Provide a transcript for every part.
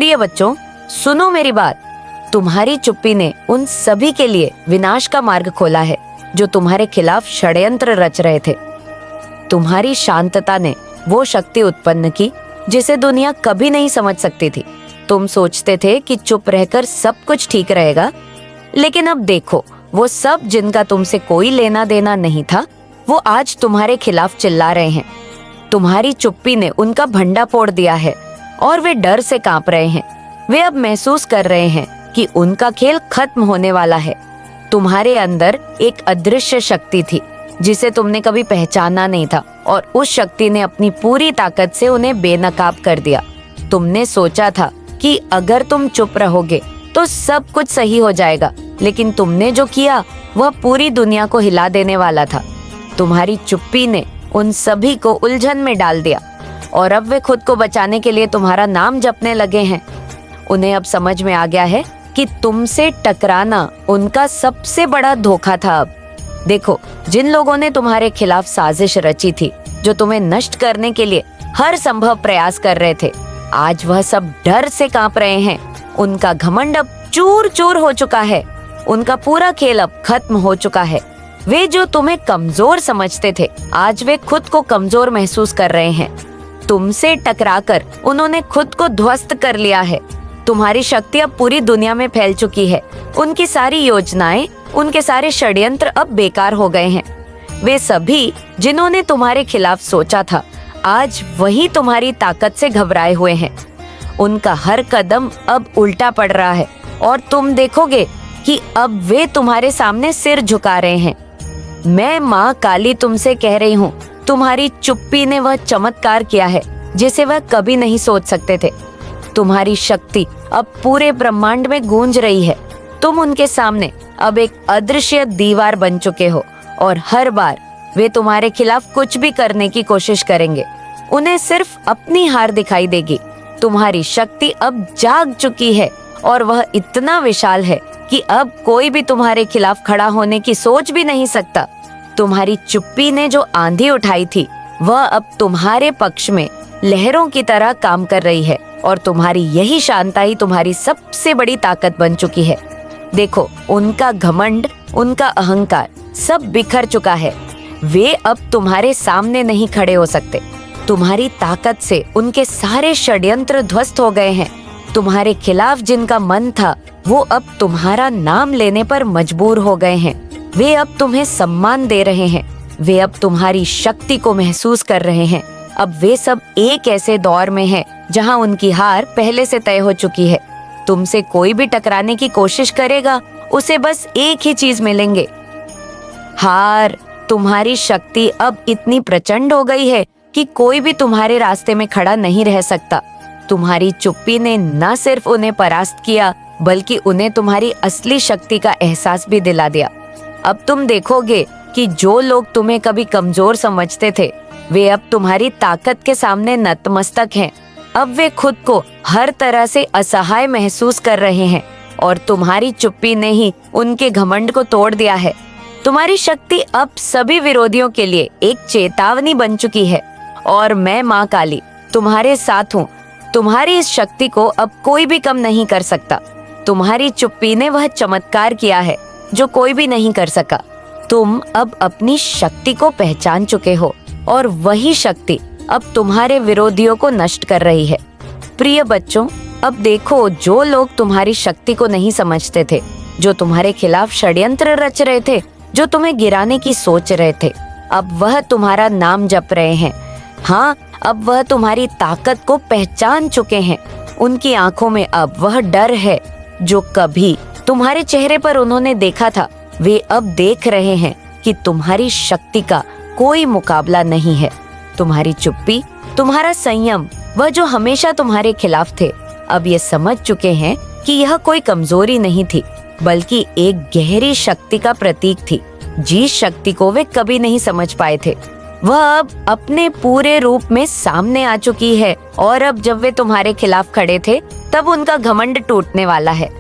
प्रिय बच्चों, सुनो मेरी बात। तुम्हारी चुप्पी ने उन सभी के लिए विनाश का मार्ग खोला है जो तुम्हारे खिलाफ षड्यंत्र रच रहे थे। तुम्हारी शांतता ने वो शक्ति उत्पन्न की जिसे दुनिया कभी नहीं समझ सकती थी। तुम सोचते थे कि चुप रहकर सब कुछ ठीक रहेगा, लेकिन अब देखो, वो सब जिनका तुमसे कोई लेना देना नहीं था, वो आज तुम्हारे खिलाफ चिल्ला रहे हैं। तुम्हारी चुप्पी ने उनका भंडा फोड़ दिया है और वे डर से कांप रहे हैं। वे अब महसूस कर रहे हैं कि उनका खेल खत्म होने वाला है। तुम्हारे अंदर एक अदृश्य शक्ति थी जिसे तुमने कभी पहचाना नहीं था, और उस शक्ति ने अपनी पूरी ताकत से उन्हें बेनकाब कर दिया। तुमने सोचा था कि अगर तुम चुप रहोगे तो सब कुछ सही हो जाएगा, लेकिन तुमने जो किया वह पूरी दुनिया को हिला देने वाला था। तुम्हारी चुप्पी ने उन सभी को उलझन में डाल दिया और अब वे खुद को बचाने के लिए तुम्हारा नाम जपने लगे हैं। उन्हें अब समझ में आ गया है कि तुमसे टकराना उनका सबसे बड़ा धोखा था। अब देखो, जिन लोगों ने तुम्हारे खिलाफ साजिश रची थी, जो तुम्हें नष्ट करने के लिए हर संभव प्रयास कर रहे थे, आज वह सब डर से कांप रहे हैं। उनका घमंड अब चूर चूर हो चुका है। उनका पूरा खेल अब खत्म हो चुका है। वे जो तुम्हें कमजोर समझते थे, आज वे खुद को कमजोर महसूस कर रहे हैं। तुमसे टकराकर उन्होंने खुद को ध्वस्त कर लिया है। तुम्हारी शक्ति अब पूरी दुनिया में फैल चुकी है। उनकी सारी योजनाएं, उनके सारे षड्यंत्र अब बेकार हो गए हैं। वे सभी जिन्होंने तुम्हारे खिलाफ सोचा था, आज वही तुम्हारी ताकत से घबराए हुए हैं। उनका हर कदम अब उल्टा पड़ रहा है और तुम देखोगे कि अब वे तुम्हारे सामने सिर झुका रहे हैं। मैं माँ काली तुमसे कह रही हूँ, तुम्हारी चुप्पी ने वह चमत्कार किया है जिसे वह कभी नहीं सोच सकते थे। तुम्हारी शक्ति अब पूरे ब्रह्मांड में गूंज रही है। तुम उनके सामने अब एक अदृश्य दीवार बन चुके हो और हर बार वे तुम्हारे खिलाफ कुछ भी करने की कोशिश करेंगे, उन्हें सिर्फ अपनी हार दिखाई देगी। तुम्हारी शक्ति अब जाग चुकी है और वह इतना विशाल है कि अब कोई भी तुम्हारे खिलाफ खड़ा होने की सोच भी नहीं सकता। तुम्हारी चुप्पी ने जो आंधी उठाई थी, वह अब तुम्हारे पक्ष में लहरों की तरह काम कर रही है और तुम्हारी यही शांता ही तुम्हारी सबसे बड़ी ताकत बन चुकी है। देखो, उनका घमंड, उनका अहंकार सब बिखर चुका है। वे अब तुम्हारे सामने नहीं खड़े हो सकते। तुम्हारी ताकत से उनके सारे षड्यंत्र ध्वस्त हो गए हैं। तुम्हारे खिलाफ जिनका मन था, वो अब तुम्हारा नाम लेने पर मजबूर हो गए हैं। वे अब तुम्हें सम्मान दे रहे हैं। वे अब तुम्हारी शक्ति को महसूस कर रहे हैं। अब वे सब एक ऐसे दौर में हैं जहां उनकी हार पहले से तय हो चुकी है। तुमसे कोई भी टकराने की कोशिश करेगा, उसे बस एक ही चीज मिलेंगे, हार। तुम्हारी शक्ति अब इतनी प्रचंड हो गई है कि कोई भी तुम्हारे रास्ते में खड़ा नहीं रह सकता। तुम्हारी चुप्पी ने न सिर्फ उन्हें परास्त किया, बल्कि उन्हें तुम्हारी असली शक्ति का एहसास भी दिला दिया। अब तुम देखोगे कि जो लोग तुम्हें कभी कमजोर समझते थे, वे अब तुम्हारी ताकत के सामने नतमस्तक हैं। अब वे खुद को हर तरह से असहाय महसूस कर रहे हैं और तुम्हारी चुप्पी ने ही उनके घमंड को तोड़ दिया है। तुम्हारी शक्ति अब सभी विरोधियों के लिए एक चेतावनी बन चुकी है और मैं माँ काली तुम्हारे साथ हूँ। तुम्हारी इस शक्ति को अब कोई भी कम नहीं कर सकता। तुम्हारी चुप्पी ने वह चमत्कार किया है जो कोई भी नहीं कर सका। तुम अब अपनी शक्ति को पहचान चुके हो और वही शक्ति अब तुम्हारे विरोधियों को नष्ट कर रही है। प्रिय बच्चों, अब देखो, जो लोग तुम्हारी शक्ति को नहीं समझते थे, जो तुम्हारे खिलाफ षड्यंत्र रच रहे थे, जो तुम्हें गिराने की सोच रहे थे, अब वह तुम्हारा नाम जप रहे हैं। हाँ, अब वह तुम्हारी ताकत को पहचान चुके हैं। उनकी आंखों में अब वह डर है जो कभी तुम्हारे चेहरे पर उन्होंने देखा था। वे अब देख रहे हैं कि तुम्हारी शक्ति का कोई मुकाबला नहीं है। तुम्हारी चुप्पी, तुम्हारा संयम, वह जो हमेशा तुम्हारे खिलाफ थे, अब ये समझ चुके हैं कि यह कोई कमजोरी नहीं थी, बल्कि एक गहरी शक्ति का प्रतीक थी, जिस शक्ति को वे कभी नहीं समझ पाए थे। वह अब अपने पूरे रूप में सामने आ चुकी है और अब जब वे तुम्हारे खिलाफ खड़े थे, तब उनका घमंड टूटने वाला है।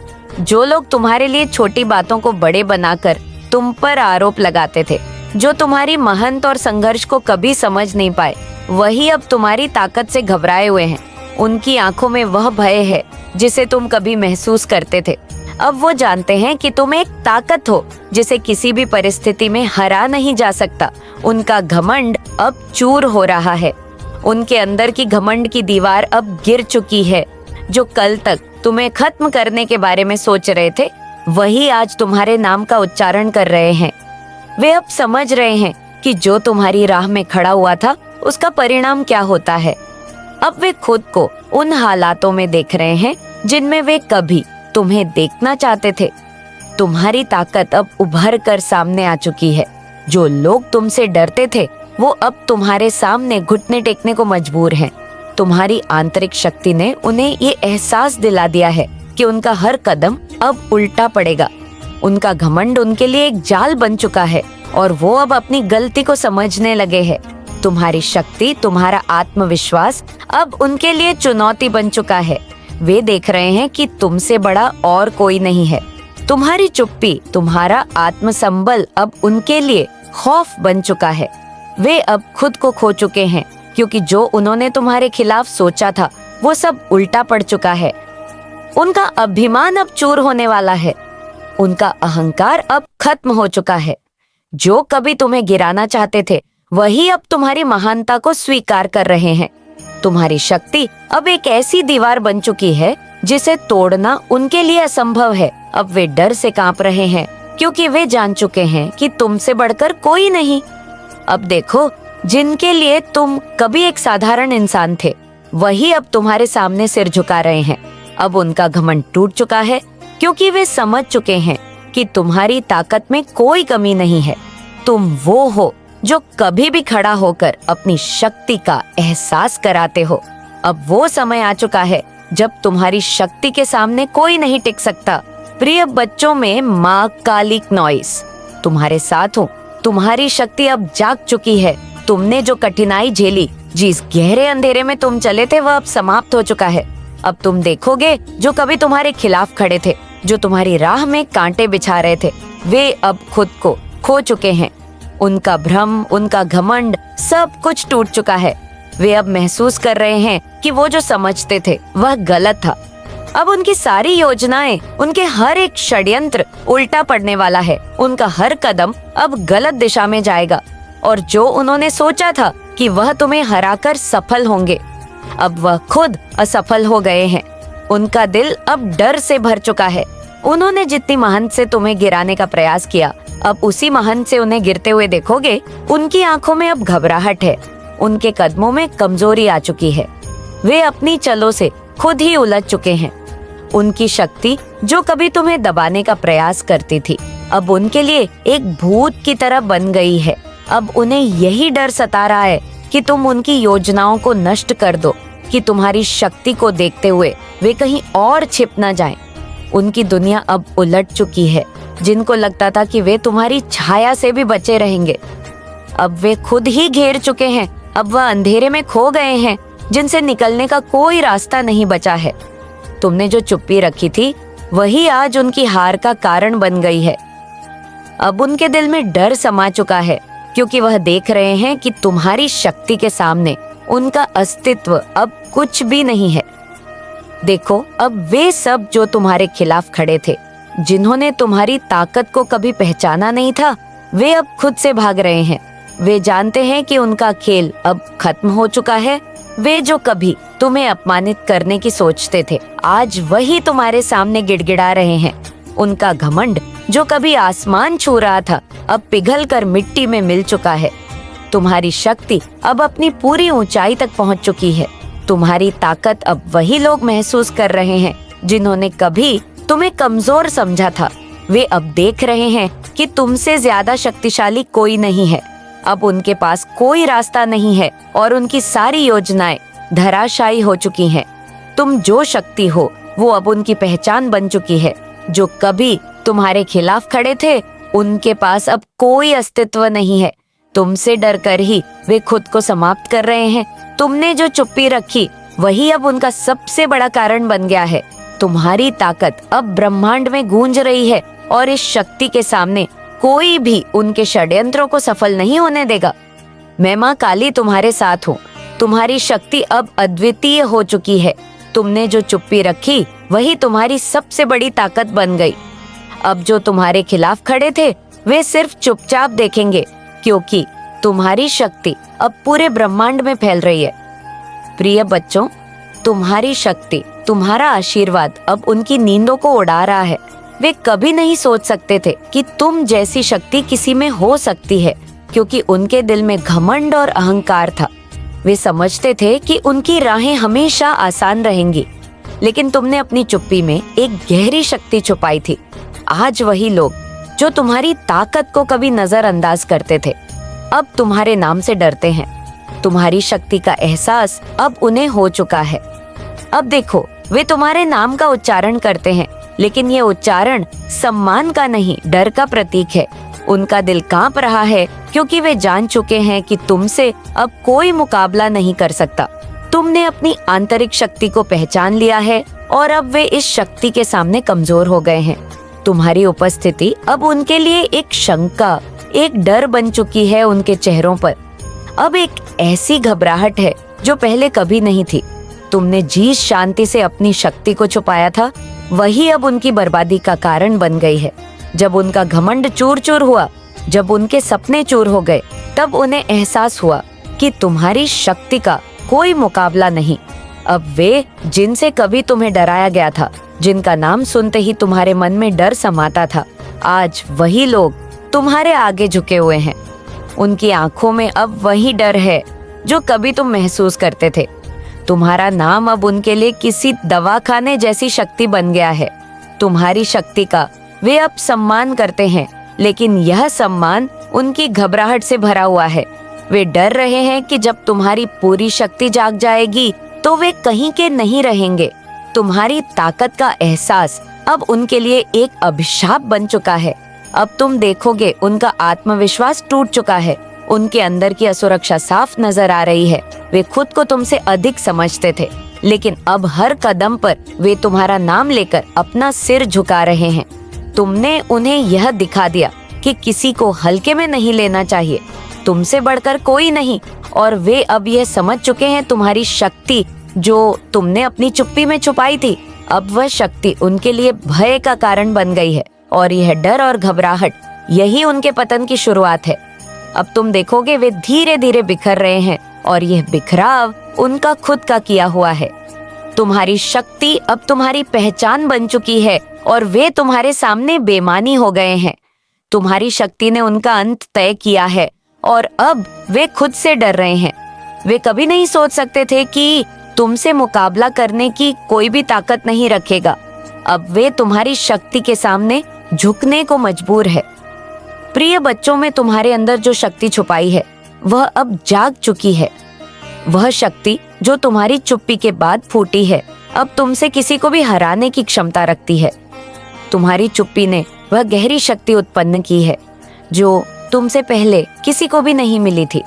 जो लोग तुम्हारे लिए छोटी बातों को बड़े बनाकर तुम पर आरोप लगाते थे, जो तुम्हारी मेहनत और संघर्ष को कभी समझ नहीं पाए, वही अब तुम्हारी ताकत से घबराए हुए हैं। उनकी आंखों में वह भय है जिसे तुम कभी महसूस करते थे। अब वो जानते हैं कि तुम एक ताकत हो जिसे किसी भी परिस्थिति में हरा नहीं जा सकता। उनका घमंड अब चूर हो रहा है। उनके अंदर की घमंड की दीवार अब गिर चुकी है। जो कल तक तुम्हें खत्म करने के बारे में सोच रहे थे, वही आज तुम्हारे नाम का उच्चारण कर रहे हैं। वे अब समझ रहे हैं कि जो तुम्हारी राह में खड़ा हुआ था उसका परिणाम क्या होता है। अब वे खुद को उन हालातों में देख रहे हैं जिनमें वे कभी तुम्हें देखना चाहते थे। तुम्हारी ताकत अब उभर कर सामने आ चुकी है। जो लोग तुमसे डरते थे वो अब तुम्हारे सामने घुटने टेकने को मजबूर हैं। तुम्हारी आंतरिक शक्ति ने उन्हें ये एहसास दिला दिया है कि उनका हर कदम अब उल्टा पड़ेगा। उनका घमंड उनके लिए एक जाल बन चुका है और वो अब अपनी गलती को समझने लगे हैं। तुम्हारी शक्ति, तुम्हारा आत्मविश्वास अब उनके लिए चुनौती बन चुका है। वे देख रहे हैं कि तुमसे बड़ा और कोई नहीं है। तुम्हारी चुप्पी, तुम्हारा आत्मसंबल अब उनके लिए खौफ बन चुका है। वे अब खुद को खो चुके हैं क्योंकि जो उन्होंने तुम्हारे खिलाफ सोचा था वो सब उल्टा पड़ चुका है। उनका अभिमान अब चूर होने वाला है। उनका अहंकार अब खत्म हो चुका है। जो कभी तुम्हें गिराना चाहते थे वही अब तुम्हारी महानता को स्वीकार कर रहे हैं। तुम्हारी शक्ति अब एक ऐसी दीवार बन चुकी है जिसे तोड़ना उनके लिए असंभव है। अब वे डर से कांप रहे हैं क्योंकि वे जान चुके हैं कि तुमसे बढ़कर कोई नहीं। अब देखो, जिनके लिए तुम कभी एक साधारण इंसान थे वही अब तुम्हारे सामने सिर झुका रहे हैं। अब उनका घमंड टूट चुका है क्योंकि वे समझ चुके हैं कि तुम्हारी ताकत में कोई कमी नहीं है। तुम वो हो जो कभी भी खड़ा होकर अपनी शक्ति का एहसास कराते हो। अब वो समय आ चुका है जब तुम्हारी शक्ति के सामने कोई नहीं टिक सकता। प्रिय बच्चों में माँ कालिक नॉइस तुम्हारे साथ हूँ। तुम्हारी शक्ति अब जाग चुकी है। तुमने जो कठिनाई झेली, जिस गहरे अंधेरे में तुम चले थे, वह अब समाप्त हो चुका है। अब तुम देखोगे जो कभी तुम्हारे खिलाफ खड़े थे, जो तुम्हारी राह में कांटे बिछा रहे थे, वे अब खुद को खो चुके हैं। उनका भ्रम, उनका घमंड, सब कुछ टूट चुका है। वे अब महसूस कर रहे हैं कि वो जो समझते थे वह गलत था। अब उनकी सारी योजनाएं, उनके हर एक षड्यंत्र उल्टा पड़ने वाला है। उनका हर कदम अब गलत दिशा में जाएगा और जो उन्होंने सोचा था कि वह तुम्हें हराकर सफल होंगे, अब वह खुद असफल हो गए हैं। उनका दिल अब डर से भर चुका है। उन्होंने जितनी महंत से तुम्हें गिराने का प्रयास किया, अब उसी महंत से उन्हें गिरते हुए देखोगे। उनकी आंखों में अब घबराहट है। उनके कदमों में कमजोरी आ चुकी है। वे अपनी चलों से खुद ही उलझ चुके हैं। उनकी शक्ति जो कभी तुम्हें दबाने का प्रयास करती थी, अब उनके लिए एक भूत की तरह बन गई है। अब उन्हें यही डर सता रहा है कि तुम उनकी योजनाओं को नष्ट कर दो, कि तुम्हारी शक्ति को देखते हुए वे कहीं और छिप न जाएं। उनकी दुनिया अब उलट चुकी है। जिनको लगता था कि वे तुम्हारी छाया से भी बचे रहेंगे, अब वे खुद ही घेर चुके हैं। अब वह अंधेरे में खो गए हैं जिनसे निकलने का कोई रास्ता नहीं बचा है। तुमने जो चुप्पी रखी थी वही आज उनकी हार का कारण बन गई है। अब उनके दिल में डर समा चुका है क्योंकि वह देख रहे हैं कि तुम्हारी शक्ति के सामने उनका अस्तित्व अब कुछ भी नहीं है। देखो, अब वे सब जो तुम्हारे खिलाफ खड़े थे, जिन्होंने तुम्हारी ताकत को कभी पहचाना नहीं था, वे अब खुद से भाग रहे हैं। वे जानते हैं कि उनका खेल अब खत्म हो चुका है। वे जो कभी तुम्हें अपमानित करने की सोचते थे, आज वही तुम्हारे सामने गिड़गिड़ा रहे हैं। उनका घमंड जो कभी आसमान छू रहा था, अब पिघल कर मिट्टी में मिल चुका है। तुम्हारी शक्ति अब अपनी पूरी ऊंचाई तक पहुंच चुकी है। तुम्हारी ताकत अब वही लोग महसूस कर रहे हैं जिन्होंने कभी तुम्हें कमजोर समझा था। वे अब देख रहे हैं कि तुमसे ज्यादा शक्तिशाली कोई नहीं है। अब उनके पास कोई रास्ता नहीं है और उनकी सारी योजनाएं धराशायी हो चुकी हैं। तुम जो शक्ति हो वो अब उनकी पहचान बन चुकी है। जो कभी तुम्हारे खिलाफ खड़े थे, उनके पास अब कोई अस्तित्व नहीं है। तुमसे डर कर ही वे खुद को समाप्त कर रहे हैं। तुमने जो चुप्पी रखी वही अब उनका सबसे बड़ा कारण बन गया है। तुम्हारी ताकत अब ब्रह्मांड में गूंज रही है और इस शक्ति के सामने कोई भी उनके षड्यंत्रों को सफल नहीं होने देगा। मैं माँ काली तुम्हारे साथ हूँ। तुम्हारी शक्ति अब अद्वितीय हो चुकी है। तुमने जो चुप्पी रखी वही तुम्हारी सबसे बड़ी ताकत बन गई। अब जो तुम्हारे खिलाफ खड़े थे वे सिर्फ चुपचाप देखेंगे, क्योंकि तुम्हारी शक्ति अब पूरे ब्रह्मांड में फैल रही है। प्रिय बच्चों, तुम्हारी शक्ति, तुम्हारा आशीर्वाद अब उनकी नींदों को उड़ा रहा है। वे कभी नहीं सोच सकते थे कि तुम जैसी शक्ति किसी में हो सकती है, क्योंकि उनके दिल में घमंड और अहंकार था। वे समझते थे कि उनकी राहें हमेशा आसान रहेंगी, लेकिन तुमने अपनी चुप्पी में एक गहरी शक्ति छुपाई थी। आज वही लोग जो तुम्हारी ताकत को कभी नजरअंदाज करते थे, अब तुम्हारे नाम से डरते हैं। तुम्हारी शक्ति का एहसास अब उन्हें हो चुका है। अब देखो, वे तुम्हारे नाम का उच्चारण करते हैं, लेकिन ये उच्चारण सम्मान का नहीं, डर का प्रतीक है। उनका दिल कांप रहा है, क्योंकि वे जान चुके हैं कि तुमसे अब कोई मुकाबला नहीं कर सकता। तुमने अपनी आंतरिक शक्ति को पहचान लिया है और अब वे इस शक्ति के सामने कमजोर हो गए हैं। तुम्हारी उपस्थिति अब उनके लिए एक शंका, एक डर बन चुकी है। उनके चेहरों पर अब एक ऐसी घबराहट है जो पहले कभी नहीं थी। तुमने जिस शांति से अपनी शक्ति को छुपाया था, वही अब उनकी बर्बादी का कारण बन गई है। जब उनका घमंड चूर चूर हुआ, जब उनके सपने चूर हो गए, तब उन्हें एहसास हुआ कि तुम्हारी शक्ति का कोई मुकाबला नहीं। अब वे जिनसे कभी तुम्हें डराया गया था, जिनका नाम सुनते ही तुम्हारे मन में डर समाता था, आज वही लोग तुम्हारे आगे झुके हुए हैं। उनकी आंखों में अब वही डर है जो कभी तुम महसूस करते थे। तुम्हारा नाम अब उनके लिए किसी दवाखाने जैसी शक्ति बन गया है। तुम्हारी शक्ति का वे अब सम्मान करते हैं, लेकिन यह सम्मान उनकी घबराहट से भरा हुआ है। वे डर रहे हैं कि जब तुम्हारी पूरी शक्ति जाग जाएगी तो वे कहीं के नहीं रहेंगे। तुम्हारी ताकत का एहसास अब उनके लिए एक अभिशाप बन चुका है। अब तुम देखोगे, उनका आत्मविश्वास टूट चुका है। उनके अंदर की असुरक्षा साफ नजर आ रही है। वे खुद को तुमसे अधिक समझते थे, लेकिन अब हर कदम पर वे तुम्हारा नाम लेकर अपना सिर झुका रहे हैं। तुमने उन्हें यह दिखा दिया कि किसी को हल्के में नहीं लेना चाहिए, तुमसे बढ़कर कोई नहीं। और वे अब यह समझ चुके हैं, तुम्हारी शक्ति जो तुमने अपनी चुप्पी में छुपाई थी, अब वह शक्ति उनके लिए भय का कारण बन गई है। और यह डर और घबराहट, यही उनके पतन की शुरुआत है। अब तुम देखोगे, वे धीरे धीरे बिखर रहे हैं, और यह बिखराव उनका खुद का किया हुआ है। तुम्हारी शक्ति अब तुम्हारी पहचान बन चुकी है, और वे तुम्हारे सामने बेमानी हो गए हैं। तुम्हारी शक्ति ने उनका अंत तय किया है, और अब वे खुद से डर रहे हैं। वे कभी नहीं सोच सकते थे कि तुमसे मुकाबला करने की कोई भी ताकत नहीं रखेगा। अब वे तुम्हारी शक्ति के सामने झुकने को मजबूर है। प्रिय बच्चों, में तुम्हारे अंदर जो शक्ति छुपाई है, वह अब जाग चुकी है। वह शक्ति जो तुम्हारी चुप्पी के बाद फूटी है, अब तुमसे किसी को भी हराने की क्षमता रखती है। तुम्हारी चुप्पी ने वह गहरी शक्ति उत्पन्न की है जो तुमसे पहले किसी को भी नहीं मिली थी।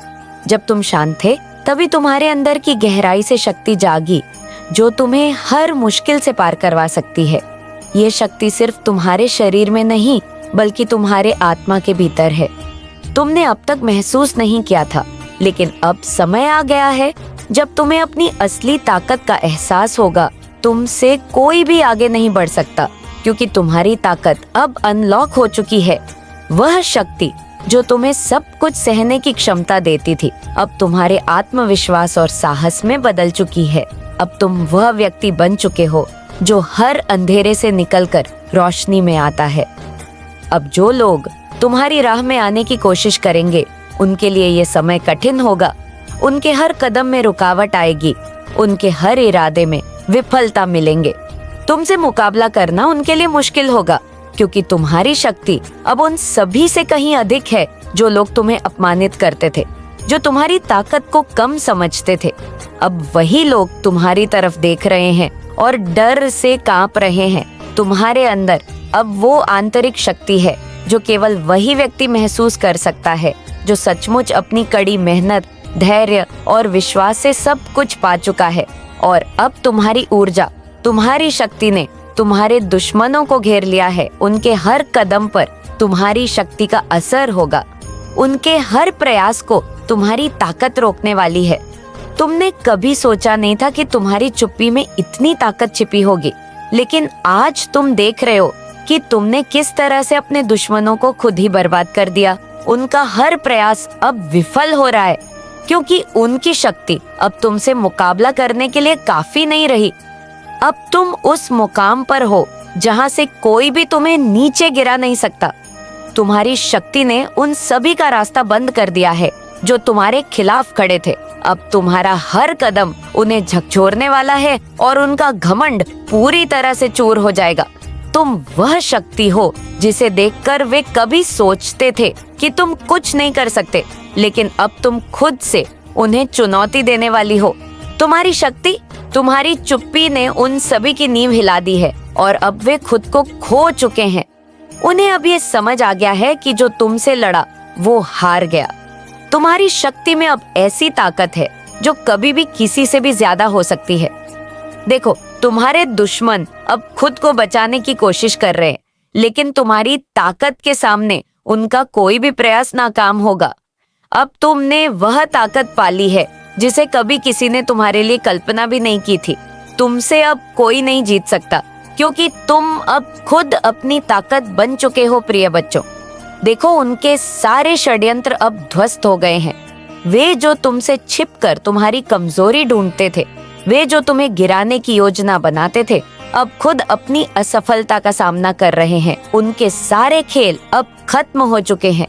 जब तुम शांत थे, तभी तुम्हारे अंदर की गहराई से शक्ति जागी जो तुम्हें हर मुश्किल से पार करवा सकती है। ये शक्ति सिर्फ तुम्हारे शरीर में नहीं, बल्कि तुम्हारे आत्मा के भीतर है। तुमने अब तक महसूस नहीं किया था, लेकिन अब समय आ गया है जब तुम्हें अपनी असली ताकत का एहसास होगा। तुमसे कोई भी आगे नहीं बढ़ सकता, क्योंकि तुम्हारी ताकत अब अनलॉक हो चुकी है। वह शक्ति जो तुम्हें सब कुछ सहने की क्षमता देती थी, अब तुम्हारे आत्मविश्वास और साहस में बदल चुकी है। अब तुम वह व्यक्ति बन चुके हो जो हर अंधेरे से निकलकर रोशनी में आता है। अब जो लोग तुम्हारी राह में आने की कोशिश करेंगे, उनके लिए ये समय कठिन होगा। उनके हर कदम में रुकावट आएगी, उनके हर इरादे में विफलता मिलेंगे। तुमसे मुकाबला करना उनके लिए मुश्किल होगा, क्योंकि तुम्हारी शक्ति अब उन सभी से कहीं अधिक है जो लोग तुम्हें अपमानित करते थे, जो तुम्हारी ताकत को कम समझते थे। अब वही लोग तुम्हारी तरफ देख रहे हैं और डर से कांप रहे हैं। तुम्हारे अंदर अब वो आंतरिक शक्ति है जो केवल वही व्यक्ति महसूस कर सकता है जो सचमुच अपनी कड़ी मेहनत, धैर्य और विश्वास से सब कुछ पा चुका है। और अब तुम्हारी ऊर्जा, तुम्हारी शक्ति ने तुम्हारे दुश्मनों को घेर लिया है। उनके हर कदम पर तुम्हारी शक्ति का असर होगा। उनके हर प्रयास को तुम्हारी ताकत रोकने वाली है। तुमने कभी सोचा नहीं था कि तुम्हारी चुप्पी में इतनी ताकत छिपी होगी, लेकिन आज तुम देख रहे हो कि तुमने किस तरह से अपने दुश्मनों को खुद ही बर्बाद कर दिया। उनका हर प्रयास अब विफल हो रहा है, क्योंकि उनकी शक्ति अब तुमसे मुकाबला करने के लिए काफी नहीं रही। अब तुम उस मुकाम पर हो जहां से कोई भी तुम्हें नीचे गिरा नहीं सकता। तुम्हारी शक्ति ने उन सभी का रास्ता बंद कर दिया है जो तुम्हारे खिलाफ खड़े थे। अब तुम्हारा हर कदम उन्हें झकझोरने वाला है और उनका घमंड पूरी तरह से चूर हो जाएगा। तुम वह शक्ति हो जिसे देखकर वे कभी सोचते थे कि तुम कुछ नहीं कर सकते, लेकिन अब तुम खुद से उन्हें चुनौती देने वाली हो। तुम्हारी शक्ति, तुम्हारी चुप्पी ने उन सभी की नींव हिला दी है और अब वे खुद को खो चुके हैं। उन्हें अब ये समझ आ गया है कि जो तुमसे लड़ा वो हार गया। तुम्हारी शक्ति में अब ऐसी ताकत है जो कभी भी किसी से भी ज्यादा हो सकती है। देखो, तुम्हारे दुश्मन अब खुद को बचाने की कोशिश कर रहे हैं, लेकिन तुम्हारी ताकत के सामने उनका कोई भी प्रयास नाकाम होगा। अब तुमने वह ताकत पाली है जिसे कभी किसी ने तुम्हारे लिए कल्पना भी नहीं की थी। तुमसे अब कोई नहीं जीत सकता, क्योंकि तुम अब खुद अपनी ताकत बन चुके हो। प्रिय बच्चों, देखो, उनके सारे षड्यंत्र अब ध्वस्त हो गए हैं। वे जो तुमसे छिपकर तुम्हारी कमजोरी ढूंढते थे, वे जो तुम्हें गिराने की योजना बनाते थे, अब खुद अपनी असफलता का सामना कर रहे हैं। उनके सारे खेल अब खत्म हो चुके हैं।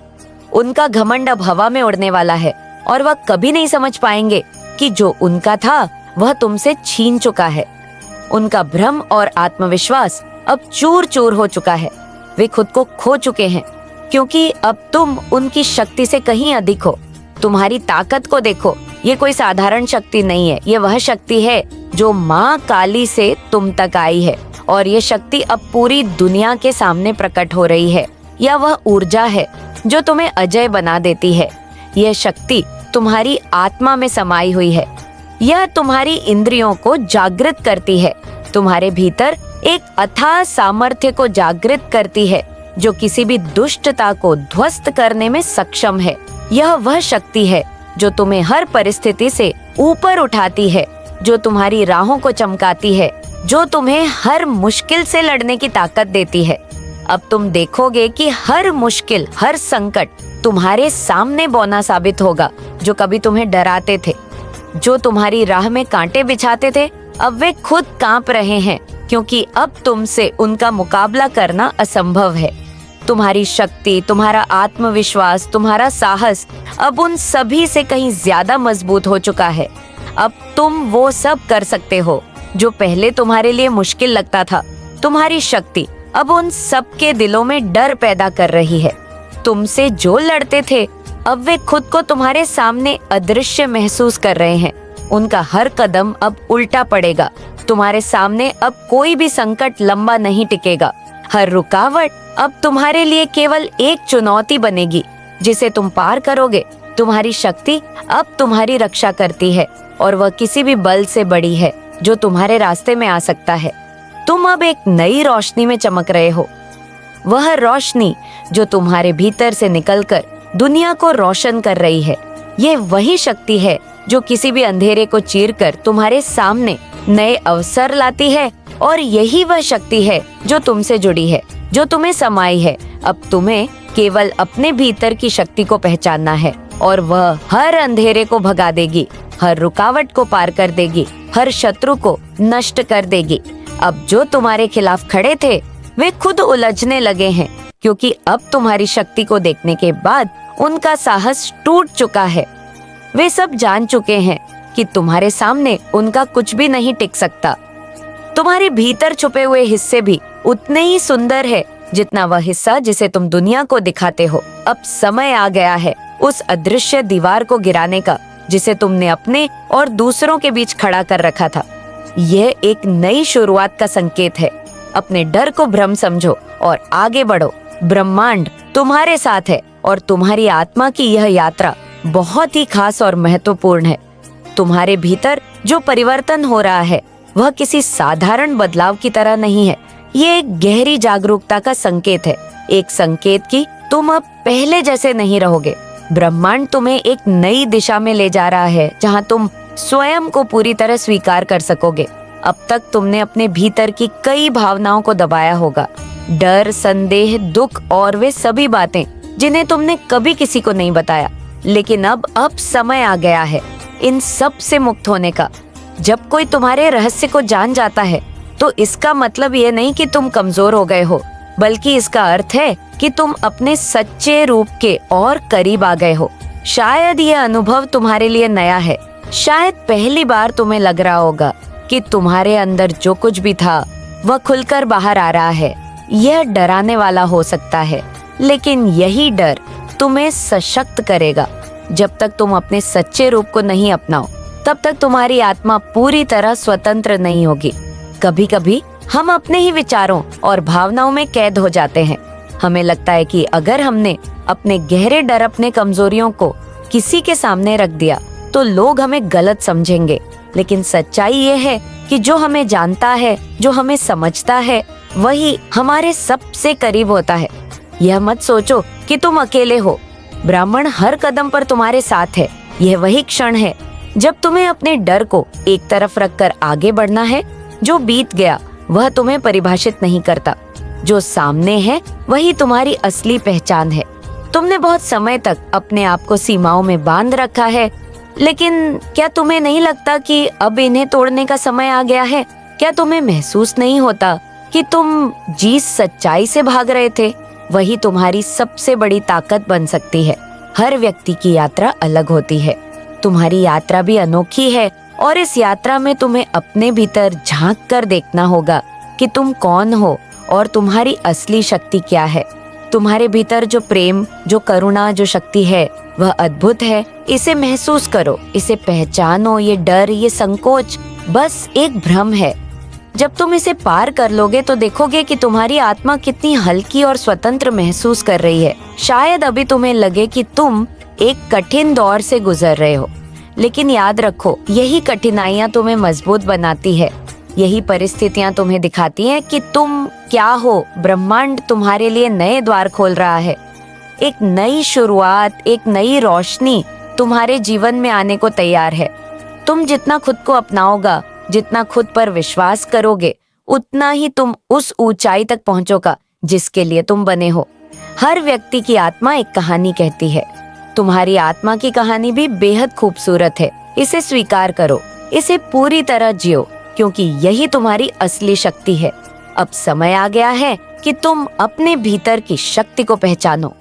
उनका घमंड अब हवा में उड़ने वाला है और वह कभी नहीं समझ पाएंगे कि जो उनका था वह तुमसे छीन चुका है। उनका भ्रम और आत्मविश्वास अब चूर चूर हो चुका है। वे खुद को खो चुके हैं, क्योंकि अब तुम उनकी शक्ति से कहीं अधिक हो। तुम्हारी ताकत को देखो, ये कोई साधारण शक्ति नहीं है। ये वह शक्ति है जो माँ काली से तुम तक आई है, और ये शक्ति अब पूरी दुनिया के सामने प्रकट हो रही है। यह वह ऊर्जा है जो तुम्हें अजय बना देती है। यह शक्ति तुम्हारी आत्मा में समाई हुई है। यह तुम्हारी इंद्रियों को जागृत करती है। तुम्हारे भीतर एक अथाह सामर्थ्य को जागृत करती है जो किसी भी दुष्टता को ध्वस्त करने में सक्षम है। यह वह शक्ति है जो तुम्हें हर परिस्थिति से ऊपर उठाती है, जो तुम्हारी राहों को चमकाती है, जो तुम्हें हर मुश्किल से लड़ने की ताकत देती है। अब तुम देखोगे कि हर मुश्किल, हर संकट तुम्हारे सामने बौना साबित होगा। जो कभी तुम्हें डराते थे, जो तुम्हारी राह में कांटे बिछाते थे, अब वे खुद कांप रहे हैं, क्योंकि अब तुमसे उनका मुकाबला करना असंभव है। तुम्हारी शक्ति, तुम्हारा आत्मविश्वास, तुम्हारा साहस अब उन सभी से कहीं ज्यादा मजबूत हो चुका है। अब तुम वो सब कर सकते हो जो पहले तुम्हारे लिए मुश्किल लगता था। तुम्हारी शक्ति अब उन सब के दिलों में डर पैदा कर रही है। तुमसे जो लड़ते थे, अब वे खुद को तुम्हारे सामने अदृश्य महसूस कर रहे हैं। उनका हर कदम अब उल्टा पड़ेगा। तुम्हारे सामने अब कोई भी संकट लंबा नहीं टिकेगा। हर रुकावट अब तुम्हारे लिए केवल एक चुनौती बनेगी जिसे तुम पार करोगे। तुम्हारी शक्ति अब तुम्हारी रक्षा करती है, और वह किसी भी बल से बड़ी है जो तुम्हारे रास्ते में आ सकता है। तुम अब एक नई रोशनी में चमक रहे हो। वह रोशनी जो तुम्हारे भीतर से निकलकर दुनिया को रोशन कर रही है। ये वही शक्ति है जो किसी भी अंधेरे को चीरकर तुम्हारे सामने नए अवसर लाती है, और यही वह शक्ति है जो तुमसे जुड़ी है, जो तुम्हें समाई है। अब तुम्हें केवल अपने भीतर की शक्ति को पहचानना है, और वह हर अंधेरे को भगा देगी, हर रुकावट को पार कर देगी, हर शत्रु को नष्ट कर देगी। अब जो तुम्हारे खिलाफ खड़े थे, वे खुद उलझने लगे हैं, क्योंकि अब तुम्हारी शक्ति को देखने के बाद उनका साहस टूट चुका है। वे सब जान चुके हैं कि तुम्हारे सामने उनका कुछ भी नहीं टिक सकता। तुम्हारे भीतर छुपे हुए हिस्से भी उतने ही सुंदर है जितना वह हिस्सा जिसे तुम दुनिया को दिखाते हो। अब समय आ गया है उस अदृश्य दीवार को गिराने का जिसे तुमने अपने और दूसरों के बीच खड़ा कर रखा था। यह एक नई शुरुआत का संकेत है। अपने डर को भ्रम समझो और आगे बढ़ो। ब्रह्मांड तुम्हारे साथ है, और तुम्हारी आत्मा की यह यात्रा बहुत ही खास और महत्वपूर्ण है। तुम्हारे भीतर जो परिवर्तन हो रहा है वह किसी साधारण बदलाव की तरह नहीं है। ये एक गहरी जागरूकता का संकेत है, एक संकेत कि तुम अब पहले जैसे नहीं रहोगे। ब्रह्मांड तुम्हें एक नई दिशा में ले जा रहा है, जहां तुम स्वयं को पूरी तरह स्वीकार कर सकोगे। अब तक तुमने अपने भीतर की कई भावनाओं को दबाया होगा, डर, संदेह, दुख और वे सभी बातें जिन्हें तुमने कभी किसी को नहीं बताया। लेकिन अब समय आ गया है इन सब से मुक्त होने का। जब कोई तुम्हारे रहस्य को जान जाता है तो इसका मतलब ये नहीं कि तुम कमजोर हो गए हो, बल्कि इसका अर्थ है कि तुम अपने सच्चे रूप के और करीब आ गए हो। शायद यह अनुभव तुम्हारे लिए नया है। शायद पहली बार तुम्हें लग रहा होगा कि तुम्हारे अंदर जो कुछ भी था वह खुलकर बाहर आ रहा है। यह डराने वाला हो सकता है, लेकिन यही डर तुम्हें सशक्त करेगा। जब तक तुम अपने सच्चे रूप को नहीं अपनाओ, तब तक तुम्हारी आत्मा पूरी तरह स्वतंत्र नहीं होगी। कभी कभी हम अपने ही विचारों और भावनाओं में कैद हो जाते हैं। हमें लगता है कि अगर हमने अपने गहरे डर, अपने कमजोरियों को किसी के सामने रख दिया तो लोग हमें गलत समझेंगे। लेकिन सच्चाई ये है कि जो हमें जानता है, जो हमें समझता है, वही हमारे सबसे करीब होता है। यह मत सोचो कि तुम अकेले हो। ब्राह्मण हर कदम पर तुम्हारे साथ है। यह वही क्षण है जब तुम्हें अपने डर को एक तरफ रखकर आगे बढ़ना है। जो बीत गया वह तुम्हें परिभाषित नहीं करता। जो सामने है वही तुम्हारी असली पहचान है। तुमने बहुत समय तक अपने आप को सीमाओं में बांध रखा है, लेकिन क्या तुम्हें नहीं लगता कि अब इन्हें तोड़ने का समय आ गया है? क्या तुम्हें महसूस नहीं होता कि तुम जिस सच्चाई से भाग रहे थे वही तुम्हारी सबसे बड़ी ताकत बन सकती है? हर व्यक्ति की यात्रा अलग होती है। तुम्हारी यात्रा भी अनोखी है और इस यात्रा में तुम्हें अपने भीतर झांक कर देखना होगा कि तुम कौन हो और तुम्हारी असली शक्ति क्या है। तुम्हारे भीतर जो प्रेम, जो करुणा, जो शक्ति है वह अद्भुत है। इसे महसूस करो, इसे पहचानो। ये डर, ये संकोच बस एक भ्रम है। जब तुम इसे पार कर लोगे तो देखोगे कि तुम्हारी आत्मा कितनी हल्की और स्वतंत्र महसूस कर रही है। शायद अभी तुम्हें लगे कि तुम एक कठिन दौर से गुजर रहे हो, लेकिन याद रखो, यही कठिनाइयां तुम्हें मजबूत बनाती है। यही परिस्थितियां तुम्हें दिखाती हैं कि तुम क्या हो। ब्रह्मांड तुम्हारे लिए नए द्वार खोल रहा है। एक नई शुरुआत, एक नई रोशनी तुम्हारे जीवन में आने को तैयार है। तुम जितना खुद को अपनाओगा, जितना खुद पर विश्वास करोगे, उतना ही तुम उस ऊंचाई तक पहुंचोगा जिसके लिए तुम बने हो। हर व्यक्ति की आत्मा एक कहानी कहती है। तुम्हारी आत्मा की कहानी भी बेहद खूबसूरत है। इसे स्वीकार करो, इसे पूरी तरह जियो, क्योंकि यही तुम्हारी असली शक्ति है। अब समय आ गया है कि तुम अपने भीतर की शक्ति को पहचानो।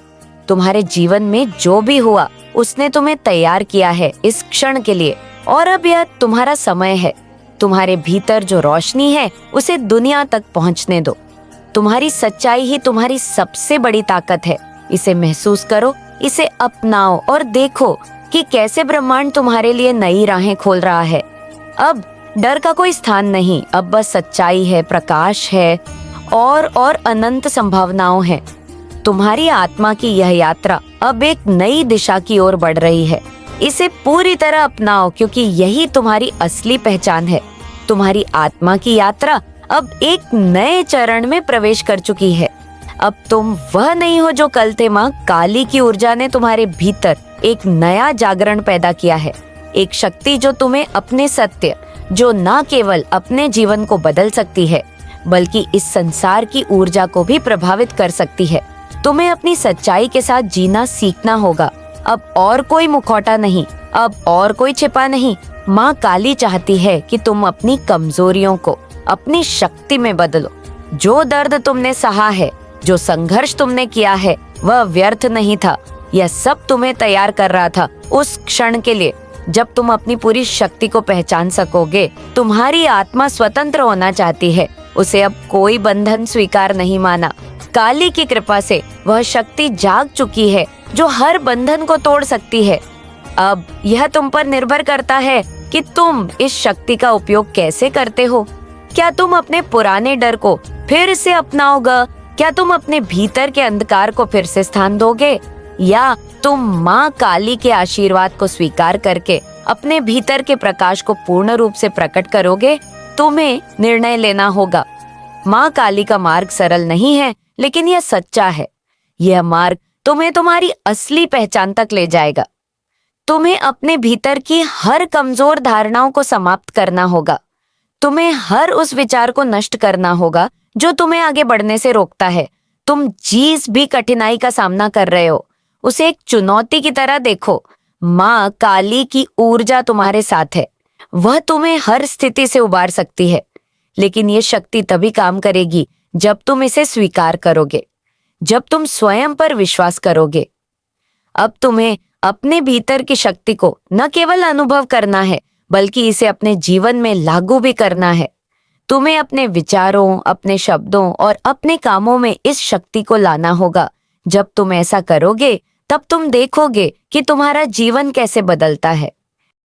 तुम्हारे जीवन में जो भी हुआ उसने तुम्हें तैयार किया है इस क्षण के लिए, और अब यह तुम्हारा समय है। तुम्हारे भीतर जो रोशनी है उसे दुनिया तक पहुंचने दो। तुम्हारी सच्चाई ही तुम्हारी सबसे बड़ी ताकत है। इसे महसूस करो, इसे अपनाओ और देखो कि कैसे ब्रह्मांड तुम्हारे लिए नई राहें खोल रहा है। अब डर का कोई स्थान नहीं, अब बस सच्चाई है, प्रकाश है और अनंत संभावनाओं हैं। तुम्हारी आत्मा की यह यात्रा अब एक नई दिशा की ओर बढ़ रही है। इसे पूरी तरह अपनाओ, क्योंकि यही तुम्हारी असली पहचान है। तुम्हारी आत्मा की यात्रा अब एक नए चरण में प्रवेश कर चुकी है। अब तुम वह नहीं हो जो कल थे। माँ काली की ऊर्जा ने तुम्हारे भीतर एक नया जागरण पैदा किया है। एक शक्ति जो तुम्हें अपने सत्य, जो न केवल अपने जीवन को बदल सकती है बल्कि इस संसार की ऊर्जा को भी प्रभावित कर सकती है। तुम्हें अपनी सच्चाई के साथ जीना सीखना होगा। अब और कोई मुखौटा नहीं, अब और कोई छिपा नहीं। माँ काली चाहती है कि तुम अपनी कमजोरियों को अपनी शक्ति में बदलो। जो दर्द तुमने सहा है, जो संघर्ष तुमने किया है, वह व्यर्थ नहीं था। यह सब तुम्हें तैयार कर रहा था उस क्षण के लिए जब तुम अपनी पूरी शक्ति को पहचान सकोगे। तुम्हारी आत्मा स्वतंत्र होना चाहती है। उसे अब कोई बंधन स्वीकार नहीं माना। काली की कृपा से वह शक्ति जाग चुकी है जो हर बंधन को तोड़ सकती है। अब यह तुम पर निर्भर करता है कि तुम इस शक्ति का उपयोग कैसे करते हो। क्या तुम अपने पुराने डर को फिर से अपनाओगे? क्या तुम अपने भीतर के अंधकार को फिर से स्थान दोगे, या तुम माँ काली के आशीर्वाद को स्वीकार करके अपने भीतर के प्रकाश को पूर्ण रूप से प्रकट करोगे? तुम्हें निर्णय लेना होगा। माँ काली का मार्ग सरल नहीं है, लेकिन यह सच्चा है। यह मार्ग तुम्हें तुम्हारी असली पहचान तक ले जाएगा। तुम्हें अपने भीतर की हर कमजोर धारणाओं को समाप्त करना होगा। तुम्हें हर उस विचार को नष्ट करना होगा जो तुम्हें आगे बढ़ने से रोकता है। तुम जिस भी कठिनाई का सामना कर रहे हो, उसे एक चुनौती की तरह देखो। माँ काली की ऊर्जा तुम्हारे साथ है। वह तुम्हें हर स्थिति से उबार सकती है, लेकिन ये शक्ति तभी काम करेगी जब तुम इसे स्वीकार करोगे, जब तुम स्वयं पर विश्वास करोगे। अब तुम्हें अपने भीतर की शक्ति को न केवल अनुभव करना है, बल्कि इसे अपने जीवन में लागू भी करना है। तुम्हें अपने विचारों, अपने शब्दों और अपने कामों में इस शक्ति को लाना होगा। जब तुम ऐसा करोगे, तब तुम देखोगे कि तुम्हारा जीवन कैसे बदलता है।